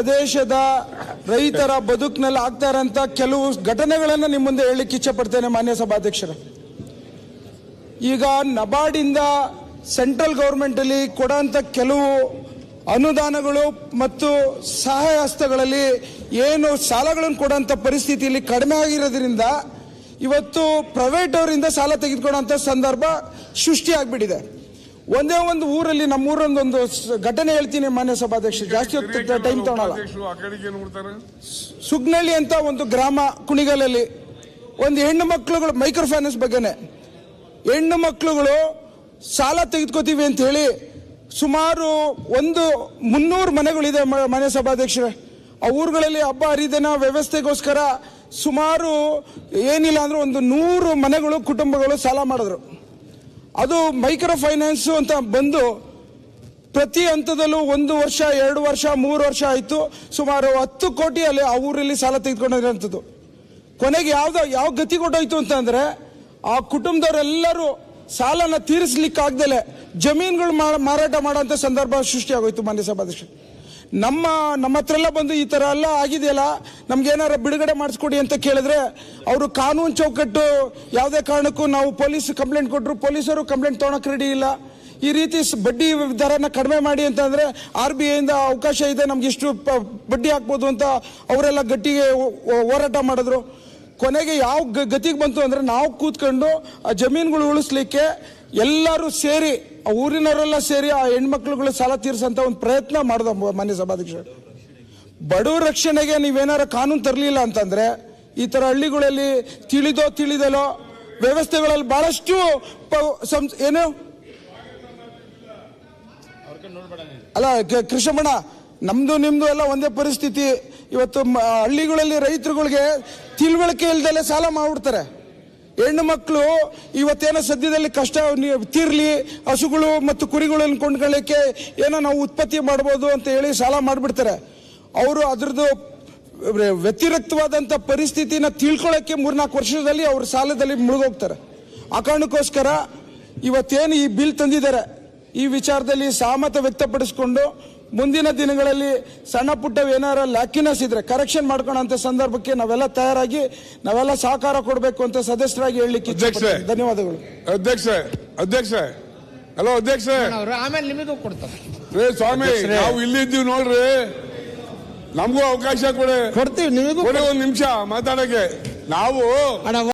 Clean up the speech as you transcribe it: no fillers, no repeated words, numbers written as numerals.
ಪ್ರದೇಶದ ರೈತರ ಬದುಕಿನಲ್ಲಿ ಆಗ್ತಾ ಇರೋಂಥ ಕೆಲವು ಘಟನೆಗಳನ್ನು ನಿಮ್ಮ ಮುಂದೆ ಹೇಳಲಿಕ್ಕೆ ಇಚ್ಛಪಡ್ತೇನೆ ಮಾನ್ಯ ಸಭಾಧ್ಯಕ್ಷರ. ಈಗ ನಬಾರ್ಡಿಂದ ಸೆಂಟ್ರಲ್ ಗೌರ್ಮೆಂಟಲ್ಲಿ ಕೊಡೋಂಥ ಕೆಲವು ಅನುದಾನಗಳು ಮತ್ತು ಸಹಾಯ ಹಸ್ತಗಳಲ್ಲಿ ಏನು ಸಾಲಗಳನ್ನು ಕೊಡೋಂಥ ಪರಿಸ್ಥಿತಿಯಲ್ಲಿ ಕಡಿಮೆ ಆಗಿರೋದ್ರಿಂದ ಇವತ್ತು ಪ್ರೈವೇಟ್ ಅವರಿಂದ ಸಾಲ ತೆಗೆದುಕೊಳ್ಳೋಂಥ ಸಂದರ್ಭ ಸೃಷ್ಟಿಯಾಗ್ಬಿಟ್ಟಿದೆ. ಒಂದೇ ಒಂದು ಊರಲ್ಲಿ ನಮ್ಮೂರೊಂದೊಂದು ಘಟನೆ ಹೇಳ್ತೀನಿ ಮಾನ್ಯ ಸಭಾಧ್ಯಕ್ಷ, ಜಾಸ್ತಿ ಹೊತ್ತು ಟೈಮ್ ತಗೊಳಲ್ಲ. ಸುಗ್ನಳ್ಳಿ ಅಂತ ಒಂದು ಗ್ರಾಮ ಕುಣಿಗಲಲ್ಲಿ ಒಂದು ಹೆಣ್ಣು ಮಕ್ಕಳುಗಳು, ಮೈಕ್ರೋ ಫೈನಾನ್ಸ್ ಬಗ್ಗೆನೆ, ಹೆಣ್ಣು ಮಕ್ಕಳುಗಳು ಸಾಲ ತೆಗೆದುಕೋತೀವಿ ಅಂತ ಹೇಳಿ ಸುಮಾರು 300 ಮನೆಗಳಿದೆ ಮಾನ್ಯ ಸಭಾಧ್ಯಕ್ಷರೇ. ಆ ಊರುಗಳಲ್ಲಿ ಹಬ್ಬ ಹರಿದಿನ ವ್ಯವಸ್ಥೆಗೋಸ್ಕರ ಸುಮಾರು ಏನಿಲ್ಲ ಅಂದ್ರೆ 100 ಮನೆಗಳು, ಕುಟುಂಬಗಳು ಸಾಲ ಮಾಡಿದ್ರು. ಅದು ಮೈಕ್ರೋ ಫೈನಾನ್ಸ್ ಅಂತ ಬಂದು ಪ್ರತಿ ಹಂತದಲ್ಲೂ 1 ವರ್ಷ, 2 ವರ್ಷ, 3 ವರ್ಷ ಆಯಿತು. ಸುಮಾರು 10 ಕೋಟಿ ಅಲ್ಲಿ ಆ ಊರಲ್ಲಿ ಸಾಲ ತೆಗೆದುಕೊಂಡಿರೋಂಥದ್ದು. ಕೊನೆಗೆ ಯಾವ ಗತಿ ಕೊಟ್ಟೋಯ್ತು ಅಂತಂದ್ರೆ ಆ ಕುಟುಂಬದವರೆಲ್ಲರೂ ಸಾಲನ ತೀರಿಸ್ಲಿಕ್ಕಾಗ್ದಲೆ ಜಮೀನುಗಳು ಮಾರಾಟ ಮಾಡೋಂಥ ಸಂದರ್ಭ ಸೃಷ್ಟಿಯಾಗೋಯ್ತು ಮಾನ್ಯ ಸಭಾಧ್ಯಕ್ಷ. ನಮ್ಮ ಹತ್ರ ಎಲ್ಲ ಬಂದು ಈ ಥರ ಎಲ್ಲ ಆಗಿದೆಯಲ್ಲ, ನಮ್ಗೇನಾರ ಬಿಡುಗಡೆ ಮಾಡಿಸ್ಕೊಡಿ ಅಂತ ಕೇಳಿದ್ರೆ ಅವರು ಕಾನೂನು ಚೌಕಟ್ಟು ಯಾವುದೇ ಕಾರಣಕ್ಕೂ ನಾವು ಪೊಲೀಸ್ ಕಂಪ್ಲೇಂಟ್ ಕೊಟ್ಟರು, ಪೊಲೀಸರು ಕಂಪ್ಲೇಂಟ್ ತೊಗೊಳಕ್ಕೆ ರೆಡಿ ಇಲ್ಲ. ಈ ರೀತಿ ಬಡ್ಡಿ ದರನ ಕಡಿಮೆ ಮಾಡಿ ಅಂತಂದರೆ RBI ಇಂದ ಅವಕಾಶ ಇದೆ, ನಮ್ಗೆ ಇಷ್ಟು ಬಡ್ಡಿ ಹಾಕ್ಬೋದು ಅಂತ ಅವರೆಲ್ಲ ಗಟ್ಟಿಗೆ ಹೋರಾಟ ಮಾಡಿದ್ರು. ಕೊನೆಗೆ ಯಾವ ಗತಿಗೆ ಬಂತು ಅಂದರೆ ನಾವು ಕೂತ್ಕೊಂಡು ಆ ಜಮೀನುಗಳು ಉಳಿಸ್ಲಿಕ್ಕೆ ಎಲ್ಲರೂ ಸೇರಿ, ಆ ಊರಿನವರೆಲ್ಲ ಸೇರಿ ಆ ಹೆಣ್ಮಕ್ಳುಗಳು ಸಾಲ ತೀರಿಸಂತ ಒಂದು ಪ್ರಯತ್ನ ಮಾಡಿದ ಮಾನ್ಯ ಸಭಾಧ್ಯಕ್ಷ. ಬಡವರ ರಕ್ಷಣೆಗೆ ನೀವೇನಾರ ಕಾನೂನು ತರಲಿಲ್ಲ ಅಂತಂದ್ರೆ ಈ ತರ ಹಳ್ಳಿಗಳಲ್ಲಿ ತಿಳಿದಲೋ ವ್ಯವಸ್ಥೆಗಳಲ್ಲಿ ಬಹಳಷ್ಟು ಏನು ಅಲ್ಲ ಕೃಷ್ಣಣ್ಣ, ನಮ್ದು ನಿಮ್ದು ಎಲ್ಲ ಒಂದೇ ಪರಿಸ್ಥಿತಿ. ಇವತ್ತು ಹಳ್ಳಿಗಳಲ್ಲಿ ರೈತರುಗಳಿಗೆ ತಿಳುವಳಿಕೆ ಇಲ್ದಲೆ ಸಾಲ ಮಾಡ್ಬಿಡ್ತಾರೆ. ಹೆಣ್ಣು ಮಕ್ಕಳು ಇವತ್ತೇನೋ ಸದ್ಯದಲ್ಲಿ ಕಷ್ಟ ತೀರ್ಲಿ, ಹಸುಗಳು ಮತ್ತು ಕುರಿಗಳನ್ನು ಕೊಂಡ್ಕೊಳ್ಳಿಕ್ಕೆ ಏನೋ ನಾವು ಉತ್ಪತ್ತಿ ಮಾಡ್ಬೋದು ಅಂತ ಹೇಳಿ ಸಾಲ ಮಾಡಿಬಿಡ್ತಾರೆ. ಅವರು ಅದ್ರದ್ದು ವ್ಯತಿರಿಕ್ತವಾದಂಥ ಪರಿಸ್ಥಿತಿನ ತಿಳ್ಕೊಳ್ಳೋಕ್ಕೆ 3-4 ವರ್ಷದಲ್ಲಿ ಅವ್ರ ಸಾಲದಲ್ಲಿ ಮುಳುಗೋಗ್ತಾರೆ. ಆ ಕಾರಣಕ್ಕೋಸ್ಕರ ಇವತ್ತೇನು ಈ ಬಿಲ್ ತಂದಿದ್ದಾರೆ, ಈ ವಿಚಾರದಲ್ಲಿ ಸಹಮತ ವ್ಯಕ್ತಪಡಿಸಿಕೊಂಡು ಮುಂದಿನ ದಿನಗಳಲ್ಲಿ ಸಣ್ಣ ಪುಟ್ಟ ಏನಾರ ಲ್ಯಾಕಿನಸ್ ಇದ್ರೆ ಕರೆಕ್ಷನ್ ಮಾಡ್ಕೊಳ್ಳೋ ಸಂದರ್ಭಕ್ಕೆ ನಾವೆಲ್ಲ ತಯಾರಾಗಿ ನಾವೆಲ್ಲ ಸಹಕಾರ ಕೊಡಬೇಕು ಅಂತ ಸದಸ್ಯರಾಗಿ ಹೇಳಲಿಕ್ಕೆ ಧನ್ಯವಾದಗಳು. ಅಧ್ಯಕ್ಷ ಹಲೋ ಅಧ್ಯಕ್ಷ, ಆಮೇಲೆ ನಿಮಗೂ ಕೊಡ್ತಾರೆ ಸ್ವಾಮಿ, ನಾವು ಇಲ್ಲಿದ್ದೀವಿ ನೋಡ್ರಿ, ನಮಗೂ ಅವಕಾಶ ಕೊಡ್ತೀವಿ, ನಿಮಗೂ 1 ನಿಮಿಷ ಮಾತಾಡಕ್ಕೆ. ನಾವು